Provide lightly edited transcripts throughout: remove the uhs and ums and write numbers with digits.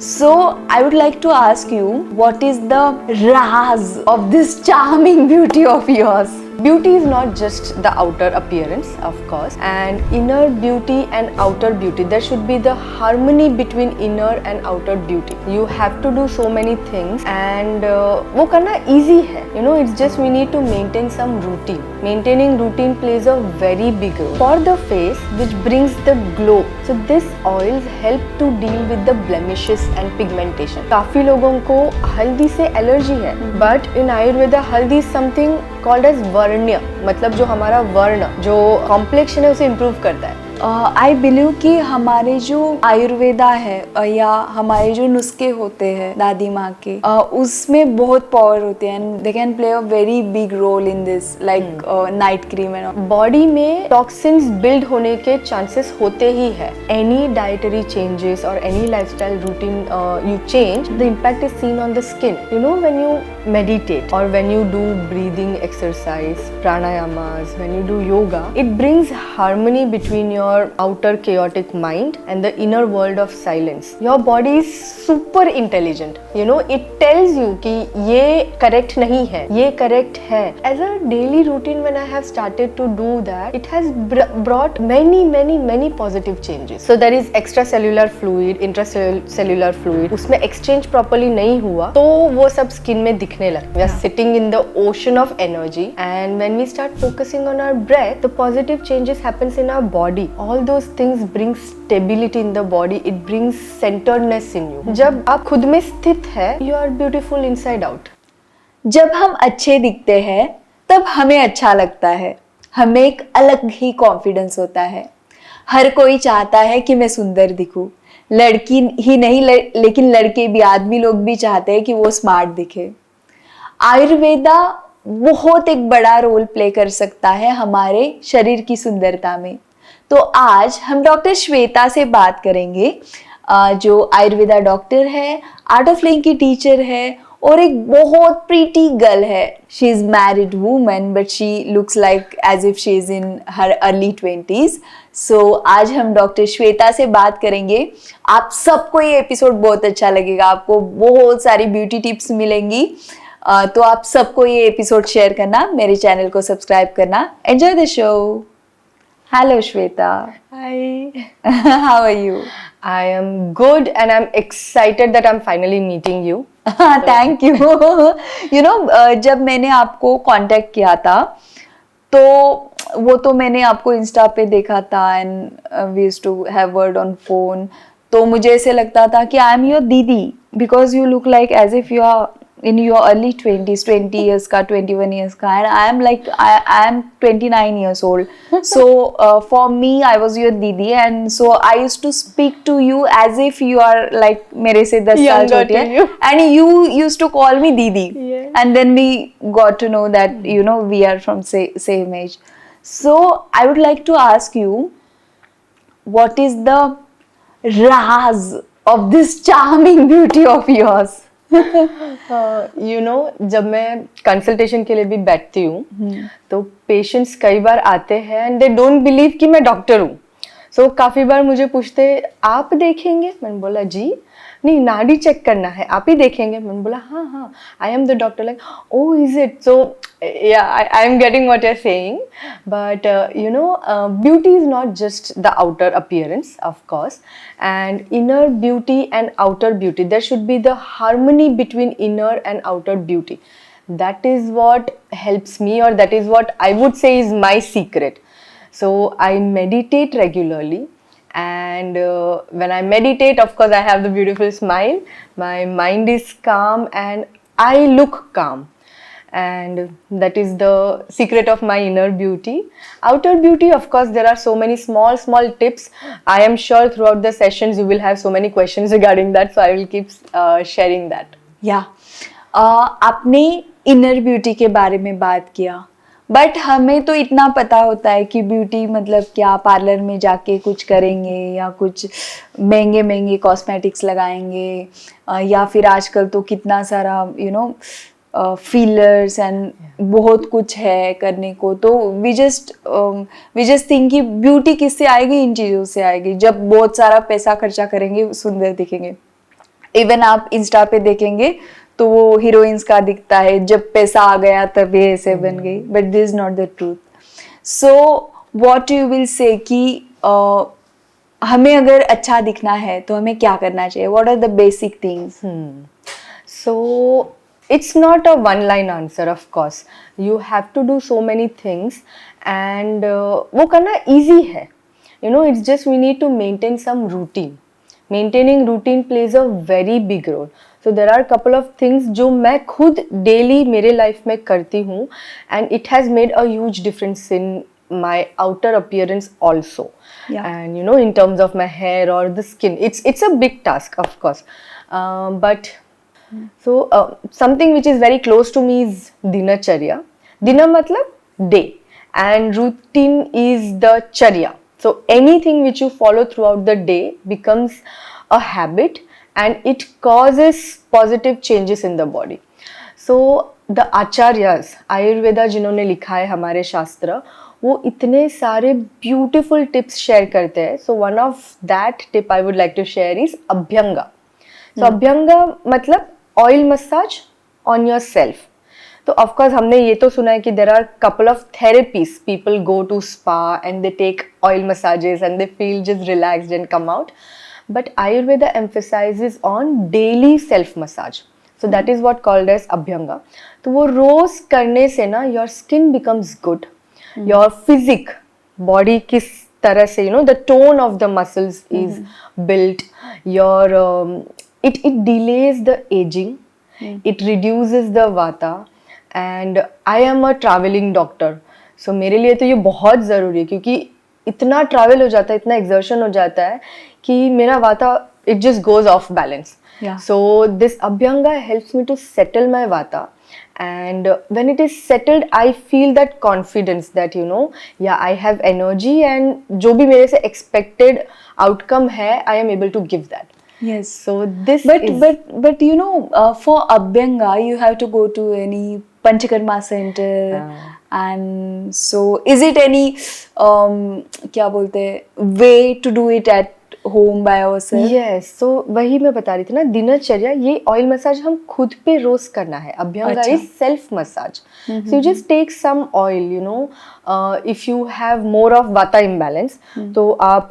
So I would like to ask you, what is the raz of this charming beauty of yours? Beauty is not just the outer appearance, of course, and inner beauty and outer beauty. There should be the harmony between inner and outer beauty. You have to do so many things, and वो करना easy है. You know, it's just we need to maintain some routine. Maintaining routine plays a very big role for the face, which brings the glow. So this oils help to deal with the blemishes and pigmentation. काफी लोगों को हल्दी से allergy है, but in Ayurveda हल्दी is something called as वर्ण्य, मतलब जो हमारा वर्ण, जो कॉम्प्लेक्शन है उसे इम्प्रूव करता है. आई बिलीव कि हमारे जो आयुर्वेदा है या हमारे जो नुस्खे होते हैं दादी माँ के, उसमें बहुत पावर होते हैं and they can play a very big role in this, like night cream and body में टॉक्सिन्स बिल्ड होने के चांसेस होते ही है. एनी डाइटरी चेंजेस और any lifestyle routine you change, the impact is seen on the skin. You know, when you meditate or when you do breathing exercise, pranayamas, when you do yoga, it brings harmony between your outer chaotic mind and the inner world of silence. Your body is super intelligent. You know, it tells you कि ये correct नहीं है, ये correct है. As a daily routine, when I have started to do that, it has brought many positive changes. So there is extracellular fluid, intracellular fluid. उसमें exchange properly नहीं हुआ तो वो सब skin में दिखने लगा. We are sitting in the ocean of energy, and when we start focusing on our breath, the positive changes happens in our body. All those things bring stability in the body. It brings centeredness in you. जब आप खुद में स्थित है, you are beautiful inside out. जब हम अच्छे दिखते हैं तब हमें अच्छा लगता है, हमें एक अलग ही कॉन्फिडेंस होता है. हर कोई चाहता है कि मैं सुंदर दिखूं. लड़की ही नहीं लेकिन लड़के भी, आदमी लोग भी चाहते हैं कि वो स्मार्ट दिखे. आयुर्वेदा बहुत एक बड़ा रोल प्ले कर सकता है हमारे शरीर की सुंदरता में. तो आज हम डॉक्टर श्वेता से बात करेंगे, जो आयुर्वेदा डॉक्टर है, आर्ट ऑफ लिविंग की टीचर है और एक बहुत प्रीटी गर्ल है. She is married woman but she looks like as if she is in her early 20s. सो आज हम डॉक्टर श्वेता से बात करेंगे. आप सबको ये एपिसोड बहुत अच्छा लगेगा, आपको बहुत सारी ब्यूटी टिप्स मिलेंगी. तो आप सबको ये एपिसोड शेयर करना, मेरे चैनल को सब्सक्राइब करना. Enjoy the show. Hello Shweta. Hi. How are you? I am good and I'm excited that I'm finally meeting you. Thank you. You know, जब मैंने आपको कांटेक्ट किया था तो वो तो मैंने आपको इंस्टा पे देखा था and we used to have word on phone. तो मुझे ऐसे लगता था कि I am your didi because you look like as if you are in your early 20s, 20 years ka, 21 years ka, and I am like I am 29 years old. So for me, I was your didi, and so I used to speak to you as if you are like mere se 10 saal chote hai, and you used to call me didi. Yes. And then we got to know that you know we are from same age. So I would like to ask you, what is the raz of this charming beauty of yours? You know, जब मैं consultation के लिए भी बैठती हूँ तो patients कई बार आते हैं एंड दे डोंट बिलीव कि मैं डॉक्टर हूँ. सो काफ़ी बार मुझे पूछते, आप देखेंगे? मैंने बोला जी नहीं, नाड़ी चेक करना है, आप ही देखेंगे? मैंने बोला हाँ, I am the doctor. Like oh is it? So yeah, I am getting what you're saying, but you know, beauty is not just the outer appearance, of course, and inner beauty and outer beauty, there should be the harmony between inner and outer beauty. That is what helps me, or that is what I would say is my secret. So I meditate regularly, and when I meditate, of course I have the beautiful smile, my mind is calm and I look calm. And that is the secret of my inner beauty. Outer beauty, of course, there are so many small tips. I am sure throughout the sessions you will have so many questions regarding that, so I will keep sharing that. Yeah. आपने inner beauty के बारे में बात किया, but हमें तो इतना पता होता है कि ब्यूटी मतलब क्या, पार्लर में जाके कुछ करेंगे या कुछ महंगे कॉस्मेटिक्स लगाएंगे, या फिर आजकल तो कितना सारा यू नो फीलर्स एंड बहुत कुछ है करने को. तो वी जस्ट थिंक कि ब्यूटी किससे आएगी? इन चीज़ों से आएगी. जब बहुत सारा पैसा खर्चा करेंगे सुंदर दिखेंगे. इवन आप इंस्टा पे देखेंगे तो वो हीरोइंस का दिखता है, जब पैसा आ गया तब ये ऐसे बन गई, but this is not the truth. So what you will say कि हमें अगर अच्छा दिखना है तो हमें क्या करना चाहिए? What are the basic things? So it's not a one line answer, of course. You have to do so many things and वो करना easy है. You know, it's just we need to maintain some routine. Maintaining routine plays a very big role. So there are a couple of things जो मैं खुद daily मेरे life में करती हूँ and it has made a huge difference in my outer appearance also. Yeah. And you know, in terms of my hair or the skin, it's a big task, of course. But so something which is very close to me is dinacharya. Dina matlab day and routine is the charya. So anything which you follow throughout the day becomes a habit and it causes positive changes in the body. So the acharyas, ayurveda जिन्होंने लिखा है हमारे शास्त्र, वो इतने सारे beautiful tips share करते हैं. So one of that tip I would like to share is abhyanga. So abhyanga मतलब oil massage on yourself. तो ऑफकोर्स हमने ये तो सुना है कि there are couple of therapies, people go to spa and they take oil massages and they feel just relaxed and come out. But Ayurveda emphasizes on daily self massage. So that is what called as abhyanga. तो वो रोज करने से ना your skin becomes good, your physique body किस तरह से, you know, the tone of the muscles is built, your it delays the aging, it reduces the vata. And I am a traveling doctor, so मेरे लिए तो ये बहुत ज़रूरी है क्योंकि इतना ट्रैवल हो जाता है, इतना एक्सर्शन हो जाता है कि मेरा वाता it just goes off balance. Yeah. So this abhyanga helps me to settle my vata. And when it is settled, I feel that confidence that, you know, yeah, I have energy and जो भी मेरे से expected outcome है, I am able to give that. Yes. So this but you know, for Abhyanga you have to go to any Panchakarma center. And so is it any क्या बोलते हैं, way to do it at home by ourselves? Yes. So वही मैं बता रही थी ना, दिनचर्या ये ऑयल मसाज हम खुद पे रोज करना है. Abhyanga is self massage. So you just take some oil, you know, if you have more of vata imbalance, तो आप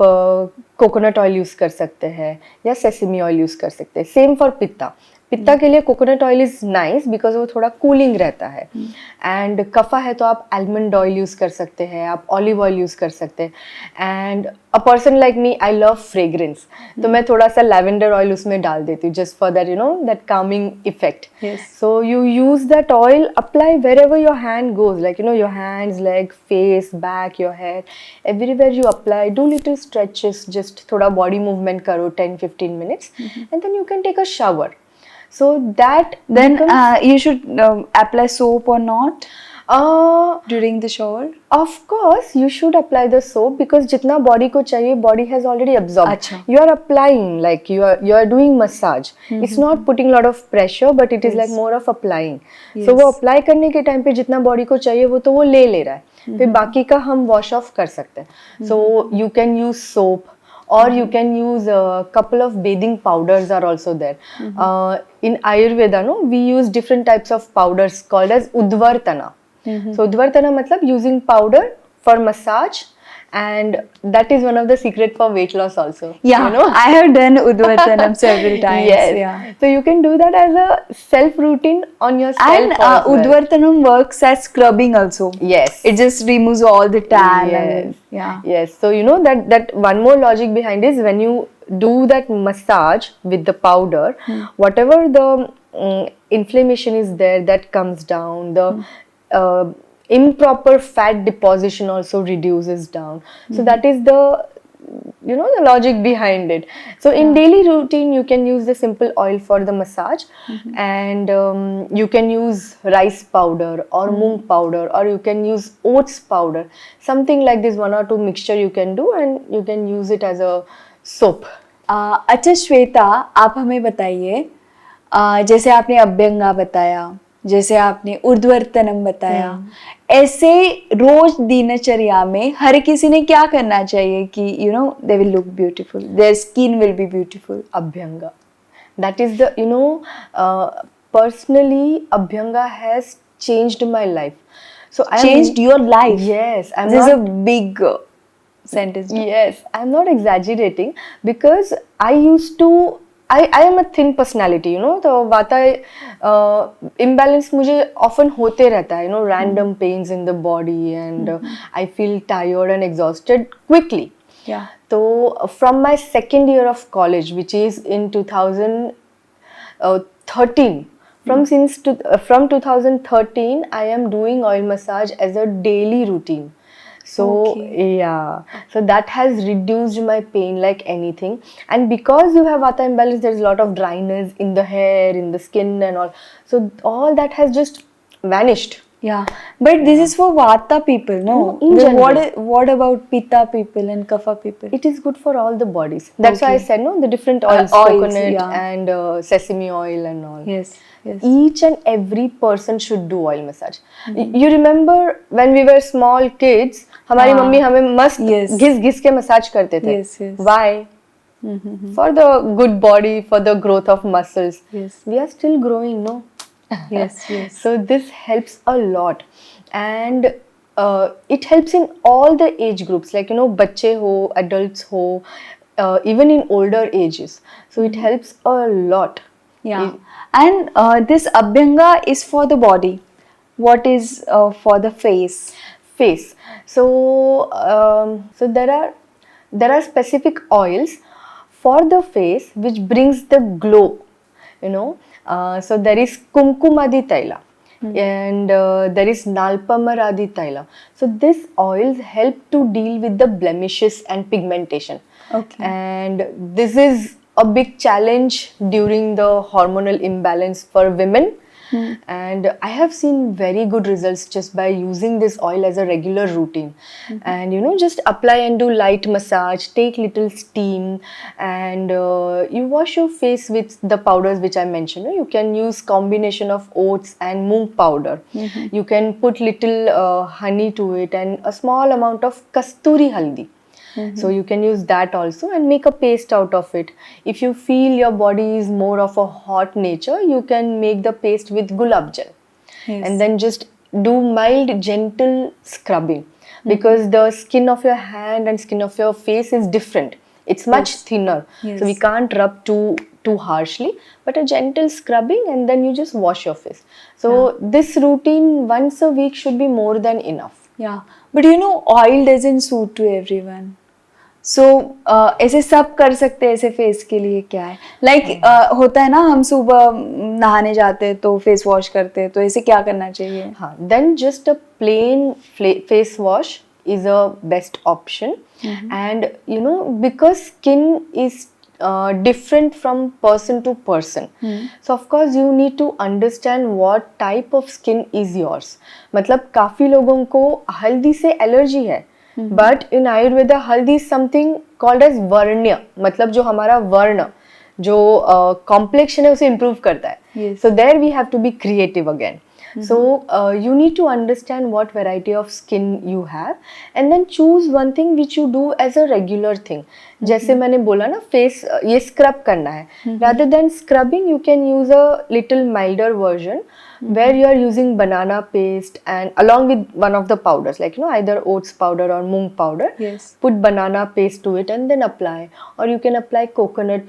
कोकोनट ऑयल यूज कर सकते हैं या सेसमी ऑयल यूज कर सकते हैं. Same for पित्ता. पित्ता के लिए coconut oil is nice because वो थोड़ा कूलिंग रहता है. एंड कफा है तो आप आलमंड ऑयल यूज कर सकते हैं, आप ऑलिव ऑयल यूज कर सकते हैं. And a person like me, I love fragrance, तो मैं थोड़ा सा लैवेंडर ऑयल उसमें डाल देती हूँ just for that, you know, that calming effect. So you use that oil, apply wherever your hand goes, like, you know, your hands, leg, face, back, your hair, everywhere you apply, do little stretches, जस्ट थोड़ा body movement करो 10-15 minutes and then you can take a shower. So that then you should apply soap or not during the shower? Of course you should apply the soap because जितना body को चाहिए body has already absorbed. अच्छा. You are applying like you are doing massage. It's not putting a lot of pressure but it is like more of applying. So वो apply करने के time पे जितना body को चाहिए वो तो वो ले रहा है. फिर बाकी का हम wash off कर सकते हैं. So you can use soap. Or you can use a couple of bathing powders are also there. In Ayurveda, no, we use different types of powders called as Udvartana. So Udvartana matlab using powder for massage, and that is one of the secret for weight loss also. Yeah, you know? I have done Udvartanam several times. Yes. Yeah. So you can do that as a self routine on yourself. And as well. Udvartanam works as scrubbing also. Yes. It just removes all the tan. Yes. And, yeah. Yes. So you know that one more logic behind is when you do that massage with the powder, whatever the inflammation is there, that comes down. The improper fat deposition also reduces down. So that is the, you know, the logic behind it. So in daily routine you can use the simple oil for the massage, and you can use rice powder or moong powder, or you can use oats powder, something like this, 1 or 2 mixture you can do and you can use it as a soap. अच्छा श्वेता, आप हमें बताइए, जैसे आपने अभ्यंगा बताया, जैसे आपने ऊर्ध्वर्तनम बताया, ऐसे रोज दिनचर्या में हर किसी ने क्या करना चाहिए कि you know they will look beautiful, their skin will be beautiful? Abhyanga That is the, personally, Abhyanga has changed my life. So I am, Changed your life. yes, I'm This is not, a big sentence. yes, I'm not exaggerating, because I used to, I am a thin personality, तो वाता imbalance मुझे often होते रहता है, random pains in the body, and I feel tired and exhausted quickly. Yeah. So from my second year of college, which is in 2013, from 2013, I am doing oil massage as a daily routine. So Okay. yeah, so that has reduced my pain like anything. And because you have vata imbalance, there's a lot of dryness in the hair, in the skin, and all. So all that has just vanished. Yeah, but this is for Vata people, no? No, in Then general. what about Pitta people and Kapha people? It is good for all the bodies. That's why I Okay. said, no, the different oils, Oils, coconut yeah. and sesame oil and all. Yes, yes. Each and every person should do oil massage. You remember when we were small kids, हमारी हाँ. Mummy हमें मस्त Yes. घिस घिस के massage करते थे. Yes, yes. Why? For the good body, for the growth of muscles. Yes. We are still growing, no? Yes, yes. So this helps a lot, and it helps in all the age groups, like बच्चे हो, adults हो, even in older ages. So it helps a lot. Yeah. And this Abhyanga is for the body. What is for the face? Face. So so there are specific oils for the face which brings the glow. So there is Kumkumadi Taila. And there is Nalpamaradi Taila. So these oils help to deal with the blemishes and pigmentation. Okay. And this is a big challenge during the hormonal imbalance for women. And I have seen very good results just by using this oil as a regular routine. And just apply and do light massage, take little steam, and you wash your face with the powders which I mentioned. You can use combination of oats and moong powder. You can put little honey to it and a small amount of kasturi haldi. So you can use that also and make a paste out of it. If you feel your body is more of a hot nature, you can make the paste with gulab gel. Yes. And then just do mild gentle scrubbing, because the skin of your hand and skin of your face is different. It's much thinner. Yes. So we can't rub too harshly, but a gentle scrubbing, and then you just wash your face. So this routine once a week should be more than enough. Yeah, but oil doesn't suit to everyone. So ऐसे सब कर सकते हैं, ऐसे face के लिए क्या है? Like होता है ना, हम सुबह नहाने जाते हैं तो फेस वॉश करते हैं, तो ऐसे क्या करना चाहिए? हाँ, then just a plain face wash is a best option. And because skin is different from person to person, so of course you need to understand what type of skin is yours. मतलब काफी लोगों को हल्दी से allergy है, but in Ayurveda हल्दी is something called as varnya, मतलब जो हमारा वर्ण, जो complexion है उसे improve करता है. Yes. So there we have to be creative again. So you need to understand what variety of skin you have, and then choose one thing which you do as a regular thing. जैसे मैंने बोला ना, face ये scrub करना है. Rather than scrubbing, you can use a little milder version where you are using banana paste and along with one of the powders, like either oats powder or moong powder. Yes. Put banana paste to it and then apply, or you can apply coconut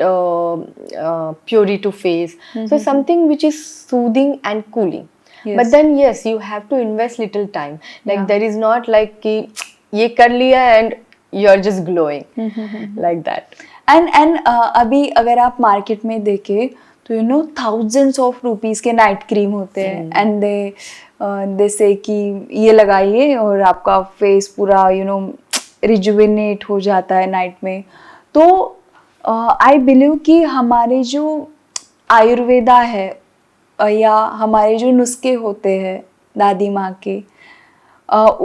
puree to face. So something which is soothing and cooling. Yes. But then yes, you have to invest little time. Like Yeah. there is not like कि ये कर लिया and you're just glowing like that. And अभी अगर आप market में देखें तो thousands of rupees के नाइट क्रीम होते हैं, and they say कि ये लगाइए और आपका फेस पूरा रिजुविनेट हो जाता है नाइट में. तो आई बिलीव कि हमारे जो आयुर्वेदा है या हमारे जो नुस्खे होते हैं दादी माँ के,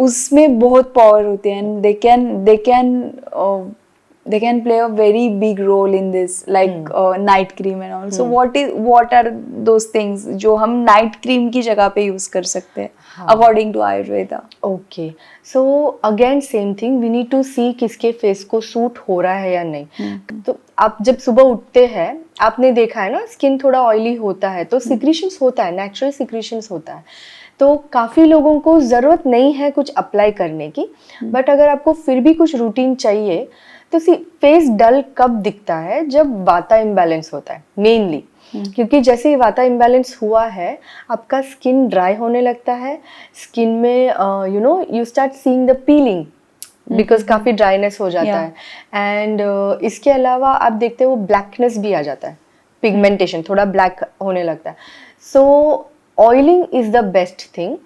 उसमें बहुत पावर होते हैं, and they can play a very big role in this, like night cream and all. So what are those things जो हम night cream की जगह पे use कर सकते हैं according to Ayurveda? Okay, so again same thing, we need to see किसके face को suit हो रहा है या नहीं. तो आप जब सुबह उठते हैं, आपने देखा है ना स्किन थोड़ा ऑयली होता है तो सिक्रीशंस होता है, नेचुरल सिक्रीशंस होता है। तो काफ़ी लोगों को ज़रूरत नहीं है कुछ अप्लाई करने की, बट अगर आपको फिर भी कुछ रूटीन चाहिए तो फेस डल कब दिखता है, जब वाता इम्बैलेंस होता है मेनली। क्योंकि जैसे ही वाता इम्बैलेंस हुआ है, आपका स्किन ड्राई होने लगता है, स्किन में you start seeing the piling because काफ़ी ड्राइनेस हो जाता है। एंड इसके अलावा आप देखते हो ब्लैकनेस भी आ जाता है, पिगमेंटेशन थोड़ा ब्लैक होने लगता है। So oiling is the best thing.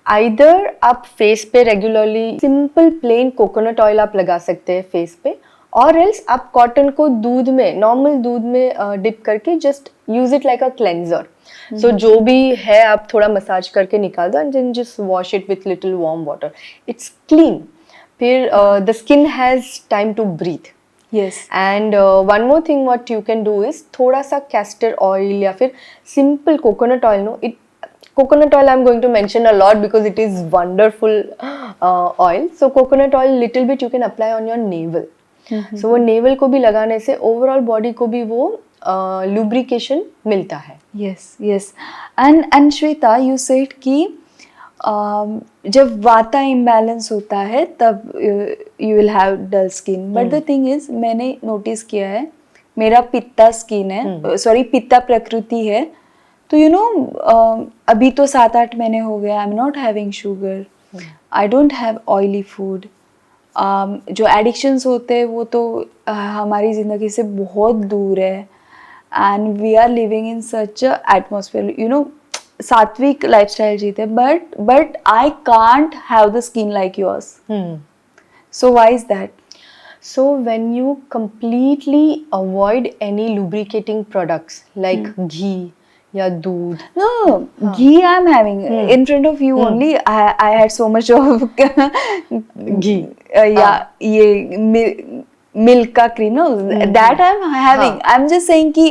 Either आप फेस पे regularly simple plain coconut oil आप लगा सकते हैं फेस पे, और एल्स आप कॉटन को दूध में, नॉर्मल दूध में डिप करके just use it like a cleanser. So जो भी है आप थोड़ा मसाज करके निकाल दो and then just wash it with little warm water, it's clean. फिर the skin has time to breathe. Yes. And one more thing what you can do is थोड़ा सा कैस्टर ऑयल या फिर simple coconut oil, no it coconut oil I'm going to mention a lot because it is wonderful oil. So coconut oil little bit you can apply on your navel. So वो navel को भी लगाने से overall body को भी वो lubrication मिलता है. Yes, yes. And Shweta, you said कि जब वाता इम्बैलेंस होता है तब you will have dull skin. But the thing is, मैंने नोटिस किया है, मेरा पित्ता स्किन है, सॉरी पित्ता प्रकृति है, तो अभी तो 7-8 महीने हो गए, I am not having sugar, I don't have oily food. जो एडिक्शंस होते हैं वो तो हमारी ज़िंदगी से बहुत दूर है, and we are living in such atmosphere, sattvic lifestyle जीते, but I can't have the skin like yours. So why is that? So when you completely avoid any lubricating products like ghee या दूध, no, ghee I'm having in front of you only. I had so much of ghee, ये milk का cream, no, that I'm having. I'm just saying कि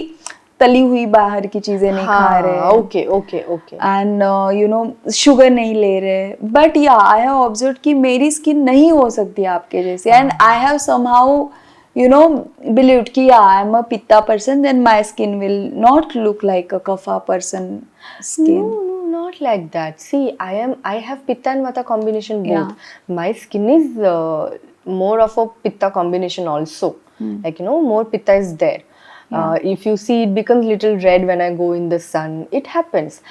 तली हुई बाहर की चीजें नहीं खा रहे, okay, and शुगर नहीं ले रहे, but yeah, I have observed कि मेरी स्किन नहीं हो सकती आपके जैसे, and I have somehow believed कि yeah, I am a pitta person, then my skin will not look like a kapha person skin. No, not like that. See, I have pitta and vata combination both. Yeah. My skin is more of a pitta combination also. Like more pitta is there. If you see, it becomes little red when I go in the sun. It happens.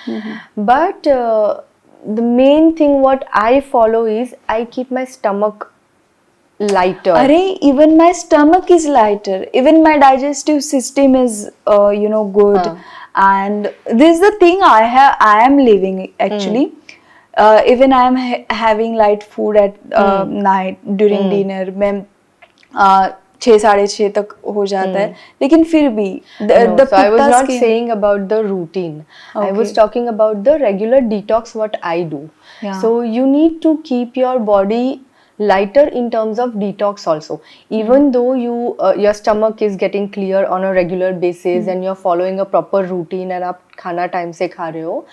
But the main thing what I follow is I keep my stomach lighter. Arey, even my stomach is lighter. Even my digestive system is, good. And this is the thing I am living actually. Even I am having light food at night during dinner. मैं 6-6:30 तक हो जाता है, लेकिन फिर भी so I was not saying about the routine. Okay. I was talking about the regular detox what I do. Yeah. So you need to keep your body lighter in terms of detox also, even though your stomach is getting clear on a regular basis and you're following a proper routine and आप खाना time से खा रहे हो,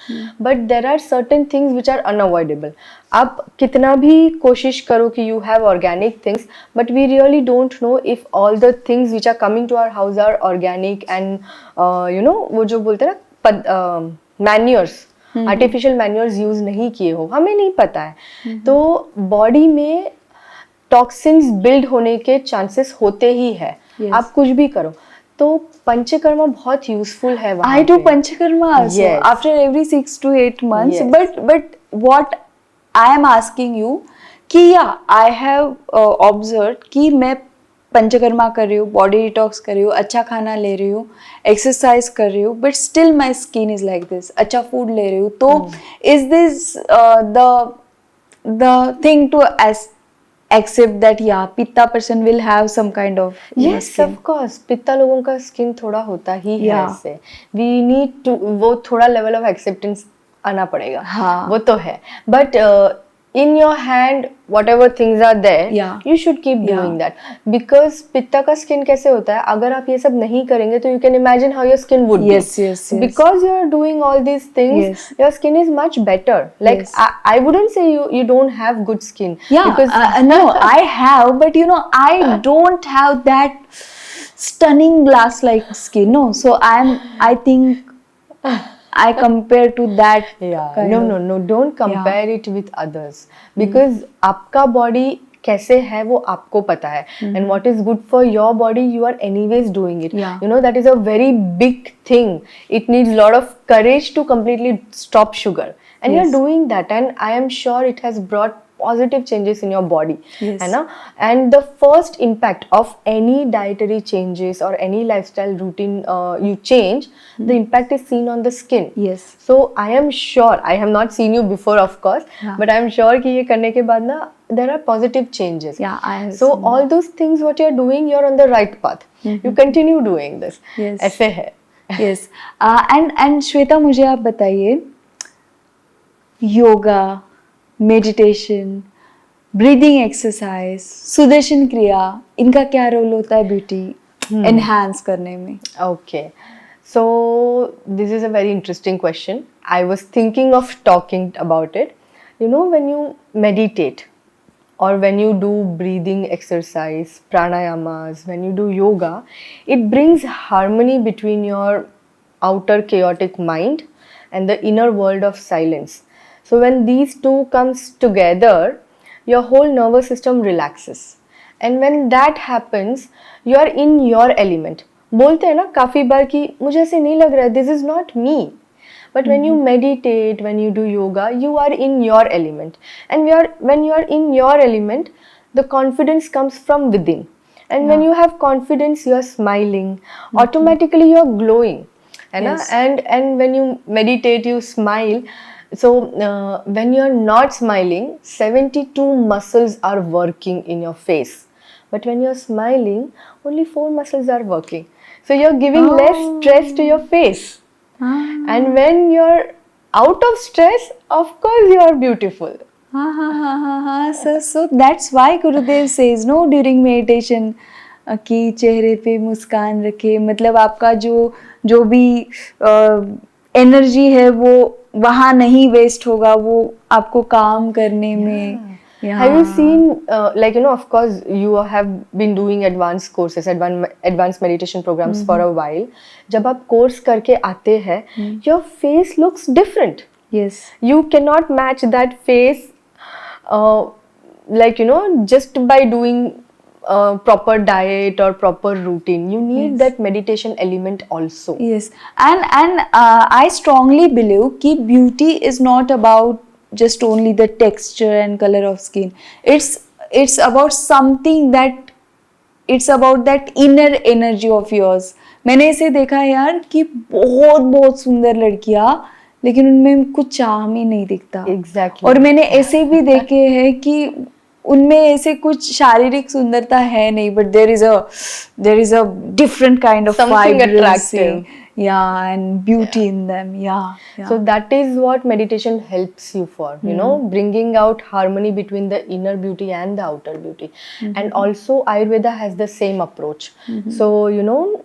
but there are certain things which are unavoidable. आप कितना भी कोशिश करो कि you have organic things, but we really don't know if all the things which are coming to our house are organic and वो जो बोलते हैं ना manures, आर्टिफिशियल मैन्योर्स यूज नहीं किए हो, हमें नहीं पता है। तो बॉडी में टॉक्सिन्स बिल्ड होने के चांसेस होते ही है। आप कुछ भी करो, तो पंचकर्मा बहुत यूजफुल है वहाँ पे। I do panchakarma also after every 6 to 8 months. But what I am asking you कि I have observed कि मैं पंचकर्मा कर रही हूँ, बॉडी डिटॉक्स कर रही हूँ, अच्छा खाना ले रही हूँ, एक्सरसाइज कर रही हूँ, but still my skin is like this, अच्छा फूड ले रही हूँ, तो is this the thing to accept that pitta person will have some kind of yes skin. Of course पित्ता लोगों का स्किन थोड़ा होता ही है ऐसे, we need to वो थोड़ा लेवल ऑफ एक्सेप्टेंस आना पड़ेगा। वो तो है, but in your hand whatever things are there, you should keep doing that, because पित्ता का स्किन कैसे होता है, अगर आप ये सब नहीं करेंगे तो you can imagine how your skin would be. Yes. Because you are doing all these things, your skin is much better. Like I wouldn't say you don't have good skin. Because no, I have, but I don't have that stunning glass like skin. No, so I think I compare to that Yeah, kind no, of. no, no, don't compare it with others because आपका body कैसे है वो आपको पता है and what is good for your body you are anyways doing it. Yeah. You know that is a very big thing. It needs a lot of courage to completely stop sugar and Yes. you're doing that and I am sure it has brought positive changes in your body. Yes. है ना? And the first impact of any dietary changes or any lifestyle routine you change, the impact is seen on the skin. Yes. So I am sure, I have not seen you before of course, Yeah. but I am sure कि ये करने के बाद ना there are positive changes. Yeah, I have So seen all those things what you are doing, you are on the right path. You continue doing this. Yes. ऐसे है. Yes. And Shweta, मुझे आप बताइए, yoga, meditation, breathing exercise, Sudarshan क्रिया, इनका क्या role होता है ब्यूटी एनहांस करने में? Okay. So this is a very interesting question. I was thinking of talking about it. You know, when you meditate or when you do breathing exercise, pranayamas, when you do yoga, it brings harmony between your outer chaotic mind and the inner world of silence. So when these two comes together, your whole nervous system relaxes. And when that happens, you are in your element. बोलते हैं ना काफी बार कि मुझे ऐसे नहीं लग रहा है, this is not me. But when you meditate, when you do yoga, you are in your element. And when you are in your element, the confidence comes from within. And when you have confidence, you are smiling. Automatically, you are glowing. है ना? Yes. And when you meditate, you smile. So when you are not smiling, 72 muscles are working in your face. But when you are smiling, only 4 muscles are working. So you are giving less stress to your face. And when you're out of stress, of course you are beautiful. So that's why Gurudev says no during meditation कि चेहरे पे मुस्कान रखे, मतलब आपका जो भी energy है वो वहाँ नहीं वेस्ट होगा, वो आपको काम करने में. Have you seen, like, you know, of course, you have been doing advanced courses, advanced meditation programs for a while. जब आप course करके आते हैं, your face looks different. Yes. You cannot match that face, like, you know, just by doing proper diet or proper routine. You need that meditation element also. Yes. And I strongly believe कि beauty is not about just only the texture and color of skin. It's about something that it's about that inner energy of yours. मैंने इसे देखा है यार कि बहुत सुंदर लड़कियां, लेकिन उनमें कुछ चार्म ही नहीं दिखता. Exactly. और मैंने ऐसे भी देखे हैं कि उनमें ऐसे कुछ शारीरिक सुंदरता है नहीं, but there is a different kind of Something vibrancy. attractive. Yeah, and beauty in them. Yeah. So that is what meditation helps you for, you know, bringing out harmony between the inner beauty and the outer beauty. And also Ayurveda has the same approach. So, you know,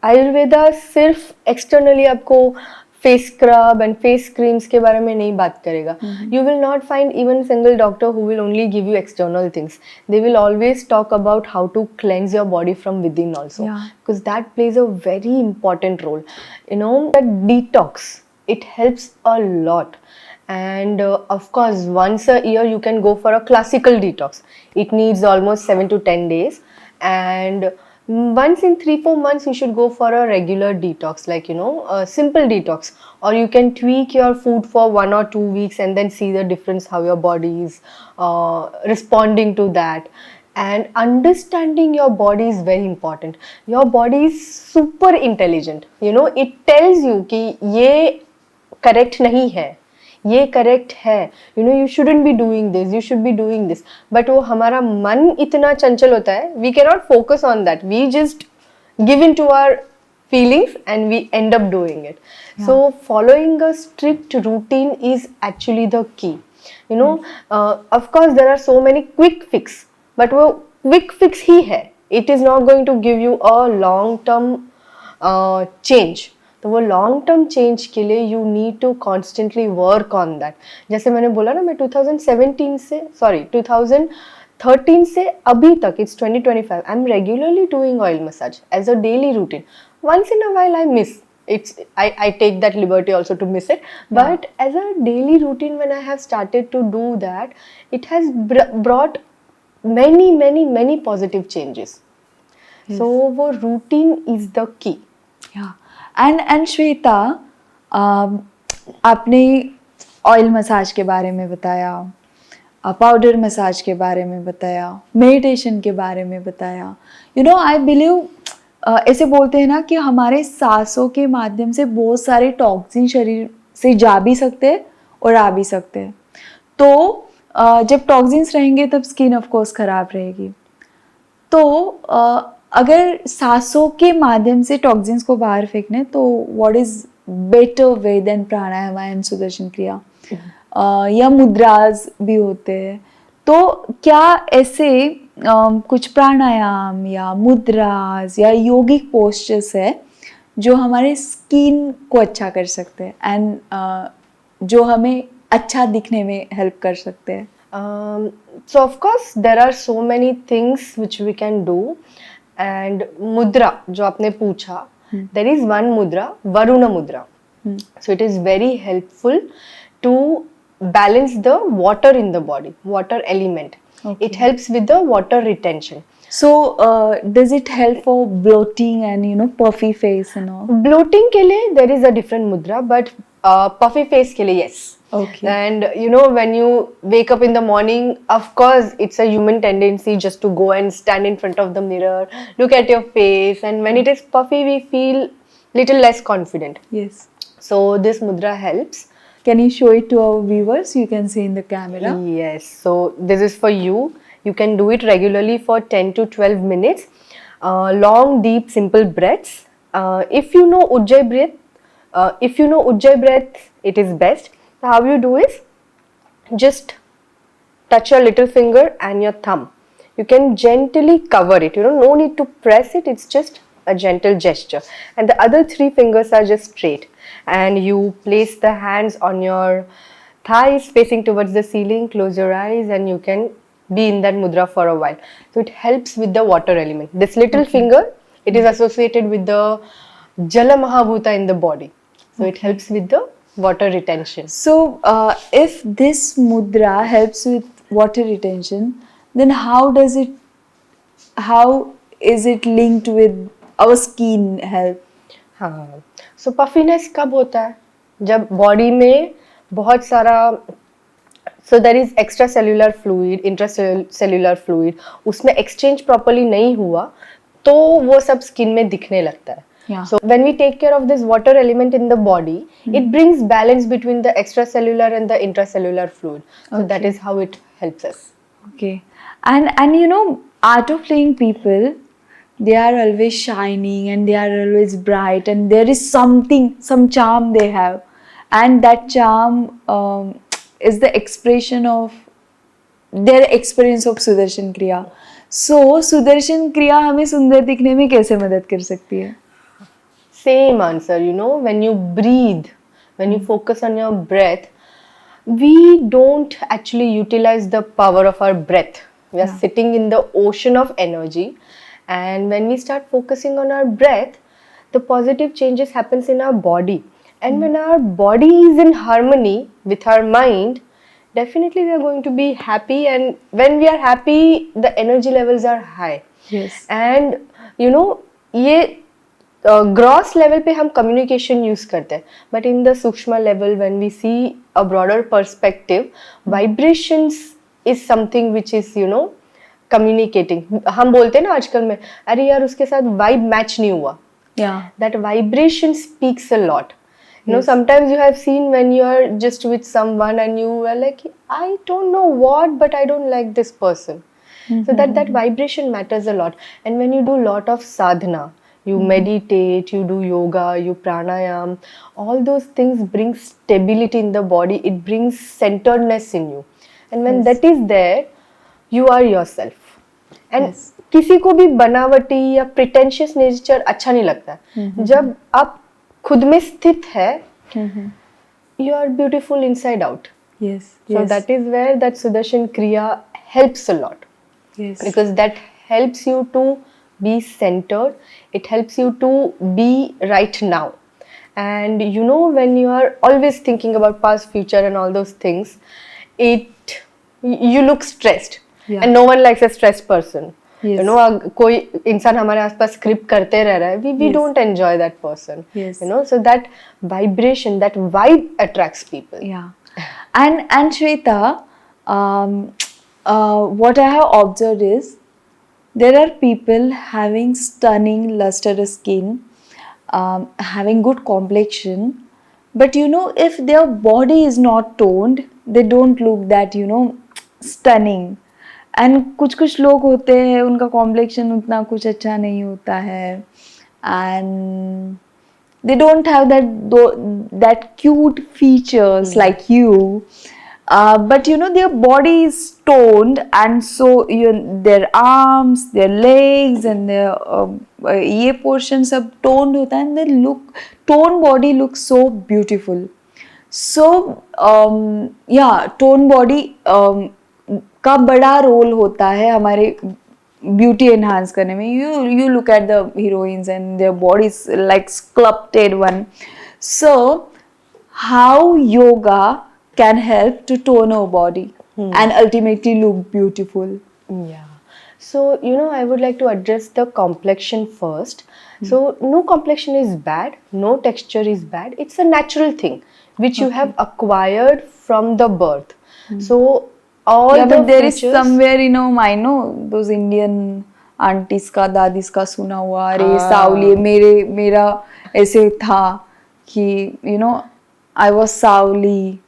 Ayurveda सिर्फ externally आपको face scrub and face creams के बारे में नहीं बात करेगा. You will not find even single doctor who will only give you external things. They will always talk about how to cleanse your body from within also. Yeah. Because that plays a very important role. You know, that detox, it helps a lot. And of course, once a year you can go for a classical detox. It needs almost 7 to 10 days. And once in 3-4 months you should go for a regular detox, like, you know, a simple detox, or you can tweak your food for 1 or 2 weeks and then see the difference how your body is responding to that. And understanding your body is very important. Your body is super intelligent, you know, it tells you कि ये correct नहीं है, ये correct है, you know, you shouldn't be doing this, you should be doing this. But वो हमारा मन इतना चंचल होता है, we can not focus on that, we just give in to our feelings and we end up doing it. So following a strict routine is actually the key, you know. Of course there are so many quick fix, but वो quick fix ही है, it is not going to give you a long term change. तो वो long term change के लिए you need to constantly work on that. जैसे मैंने बोला ना, मैं 2017 से 2013 13 से अभी तक, it's 2025, I'm regularly doing oil massage as a daily routine. Once in a while I miss. I take that liberty also to miss it. But as a daily routine, when I have started to do that, it has brought many positive changes. Yes. So वो routine is the key. Yeah. And Shweta, आपने oil massage के बारे में बताया, powder massage के बारे में बताया, मेडिटेशन के बारे में बताया. आई बिलीव ऐसे बोलते हैं ना कि हमारे सांसों के माध्यम से बहुत सारे टॉक्सिन शरीर से जा भी सकते हैं और आ भी सकते हैं. तो जब टॉक्सिन्स रहेंगे तब स्किन ऑफ कोर्स खराब रहेगी. तो अगर सांसों के माध्यम से टॉक्सिन्स को बाहर फेंकने, तो what is better way than pranayama and Sudarshan Kriya? या मुद्रास भी होते हैं. तो क्या ऐसे कुछ प्राणायाम या मुद्रास या यौगिक पोस्चर्स है जो हमारे स्किन को अच्छा कर सकते हैं एंड जो हमें अच्छा दिखने में हेल्प कर सकते हैं? So of course there are so many things which we can do, and mudra जो आपने पूछा, there is one mudra, Varuna mudra. So it is very helpful to balance the water in the body, water element. Okay. It helps with the water retention. So does it help for bloating and puffy face and all? Bloating के लिए there is a different mudra, but puffy face के लिए yes. Okay. And when you wake up in the morning, of course it's a human tendency just to go and stand in front of the mirror, look at your face, and when it is puffy we feel little less confident. Yes. So this mudra helps. Can you show it to our viewers? You can see in the camera. Yes. So this is for you. You can do it regularly for 10 to 12 minutes. Long, deep, simple breaths. If you know Ujjayi breath, it is best. So how you do is just touch your little finger and your thumb. You can gently cover it. No need to press it. It's just a gentle gesture. And the other 3 fingers are just straight. And you place the hands on your thighs facing towards the ceiling. Close your eyes and you can be in that mudra for a while. So it helps with the water element. This little finger, it is associated with the Jala Mahabhuta in the body. So it helps with the water retention. So if this mudra helps with water retention, then how is it linked with our skin health? हाँ. So puffiness कब होता है? जब body में बहुत सारा, so there is extracellular fluid, intracellular fluid, उसमें exchange properly नहीं हुआ तो वो सब skin में दिखने लगता है. Yeah. So when we take care of this water element in the body, it brings balance between the extracellular and the intracellular fluid. So that is how it helps us. Okay. And art of living people, they are always shining and they are always bright, and there is some charm they have, and that charm is the expression of their experience of Sudarshan Kriya. So Sudarshan Kriya हमें सुंदर दिखने में कैसे मदद कर सकती है? Same answer. When you breathe, when you focus on your breath, we don't actually utilize the power of our breath. We are sitting in the ocean of energy. And when we start focusing on our breath, the positive changes happens in our body. And when our body is in harmony with our mind, definitely we are going to be happy. And when we are happy, the energy levels are high. Yes. And ये gross level पे हम communication use करते हैं. But in the सूक्ष्म level, when we see a broader perspective, vibrations is something which is communicating. हम बोलते हैं ना आजकल में, अरे यार उसके साथ vibe match नहीं हुआ. Yeah. That vibration speaks a lot. Sometimes you have seen when you are just with someone and you are like, I don't know what, but I don't like this person. So that vibration matters a lot. And when you do lot of sadhana, you meditate, you do yoga, you pranayam, all those things bring stability in the body. It brings centeredness in you. And when that is there, you are yourself. And किसी को भी बनावटी या pretentious nature अच्छा नहीं लगता है. जब आप खुद में स्थित है, you are beautiful inside out. Yes. So that is where that Sudarshan Kriya helps a lot. Yes. because that helps you to be centered, it helps you to be right now. And you know, when you are always thinking about past, future and all those things, it you look stressed. Yeah. And no one likes a stressed person. Yes. You know, कोई इंसान हमारे आसपास script करते रह रहा है, we Yes. don't enjoy that person. Yes. You know, so that vibration, that vibe attracts people. Yeah. And Shweta, um, what I have observed is there are people having stunning lustrous skin, having good complexion, but you know, if their body is not toned, they don't look that, you know, stunning. And कुछ कुछ लोग होते हैं उनका complexion उतना कुछ अच्छा नहीं होता है and they don't have that cute features like you, but you know, their body is toned, and so their arms, their legs and their ये portion सब toned होता है, and they look, toned body looks so beautiful. So yeah, toned body का बड़ा role होता है हमारे beauty enhance करने में. You look at the heroines and their bodies like sculpted one. So how yoga can help to tone our body and ultimately look beautiful? Yeah. So, you know, I would like to address the complexion first. So, no complexion is bad, no texture is bad. It's a natural thing which you have acquired from the birth. So, all Yeah, the but there is features, somewhere, you know, I know those Indian aunties का दादीज का सुना हुआ, अरे सावली मेरा ऐसे था कि you know, I was सावली.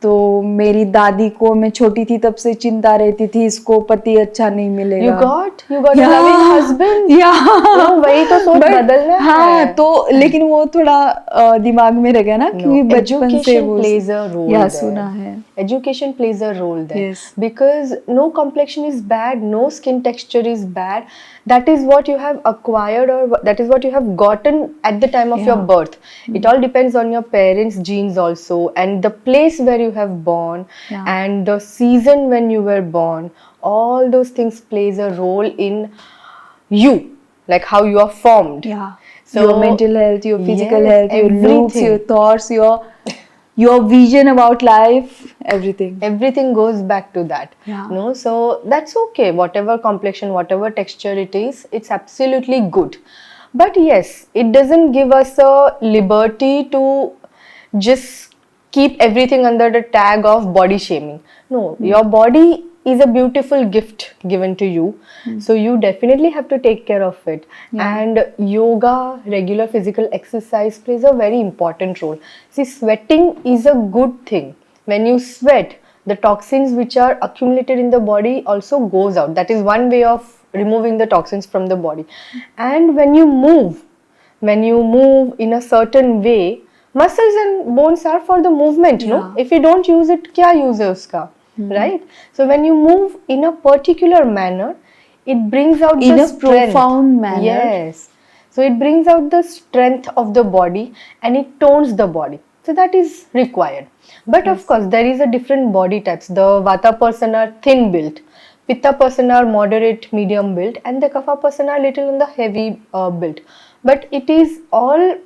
तो मेरी दादी को, मैं छोटी थी तब से चिंता रहती थी इसको पति अच्छा नहीं मिलेगा. you got a loving husband. No, वही तो सोच बदलना है. हाँ, तो लेकिन वो थोड़ा दिमाग में रह गया ना, क्योंकि बचपन से Education वो plays a role या there. सुना है. Education plays a role there. Yes. Because no complexion is bad, no skin texture is bad. That is what you have acquired, or that is what you have gotten at the time of your Yeah. birth. It all depends on your parents' genes also, and the place where you have born, Yeah. and the season when you were born. All those things plays a role in you, like how you are formed. Yeah. So Your mental health, your physical yes, health, your looks, everything. your thoughts, your vision about life, everything. Everything goes back to that. Yeah. No, so that's okay. Whatever complexion, whatever texture it is, it's absolutely good. But yes, it doesn't give us a liberty to just keep everything under the tag of body shaming. No, your body is a beautiful gift given to you, so you definitely have to take care of it. And yoga, regular physical exercise plays a very important role. See, sweating is a good thing. When you sweat, the toxins which are accumulated in the body also goes out. That is one way of removing the toxins from the body. And when you move in a certain way, muscles and bones are for the movement. No, Yeah. if you don't use it, kya use hai uska? Right? So when you move in a particular manner, it brings out In the a strength. profound manner. Yes. So it brings out the strength of the body, and it tones the body. So that is required. But of course, there is a different body types. The Vata person are thin built, Pitta person are moderate, medium built, and the Kapha person are little on the heavy built. But it is all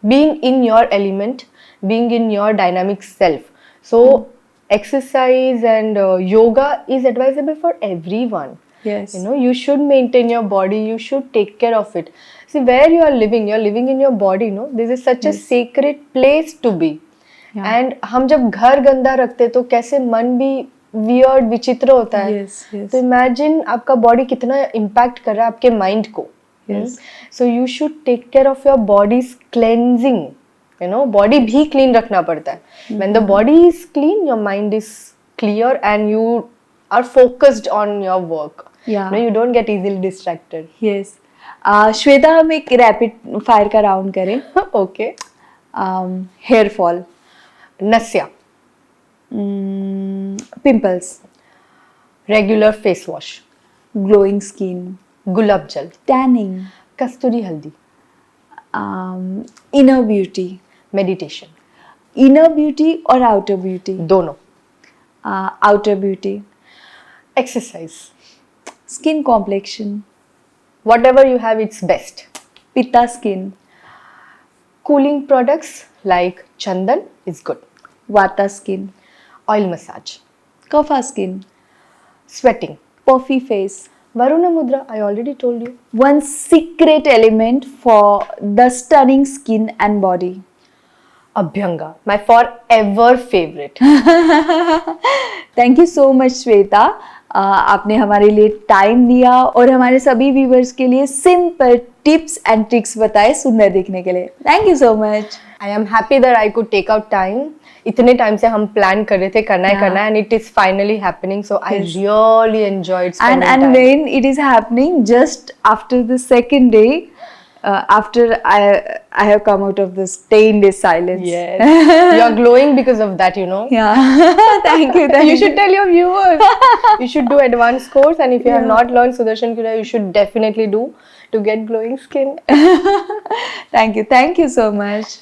being in your element, being in your dynamic self. So exercise and yoga is advisable for everyone. Yes. You know, you should maintain your body, you should take care of it. See, where you are living in your body. No, this is such a sacred place to be. Yeah. And हम जब घर गंदा रखते तो कैसे मन भी weird विचित्र होता है. Yes, yes. तो इमेजिन आपका बॉडी कितना इम्पैक्ट कर रहा है आपके माइंड को. Yes. So you should take care of your body's cleansing. You know, body भी clean रखना पड़ता है. When the body is clean, your mind is clear and you are focused on your work. Yeah. No, you don't get easily distracted. Yes. Shweta, हम एक rapid fire का round करें. Okay. Hair fall, Nasya. Pimples, Regular face wash. Glowing skin, Gulab jal. Tanning, Kasturi haldi. Inner beauty. Meditation. Inner beauty और outer beauty? दोनों. Outer beauty. Exercise. Skin complexion. Whatever you have, it's best. Pitta skin. Cooling products like Chandan is good. Vata skin. Oil massage. Kapha skin. Sweating. Puffy face. Varuna Mudra, I already told you. One secret element for the stunning skin and body. Abhyanga, my forever favorite. Thank you so much Shweta, आपने हमारे लिए time दिया और हमारे सभी viewers के लिए simple tips and tricks बताए सुंदर दिखने के लिए. Thank you so much. I am happy that I could take out time. इतने टाइम से हम प्लान कर रहे थे करना है and it is finally happening, so I really enjoyed spending And time. when it is happening just after the second day, after I have come out of this 10-day silence. Yes, you are glowing because of that, you know. Yeah. Thank you. You should tell your viewers. You should do advanced course, and if you have not learned Sudarshan Kriya, you should definitely do to get glowing skin. Thank you so much.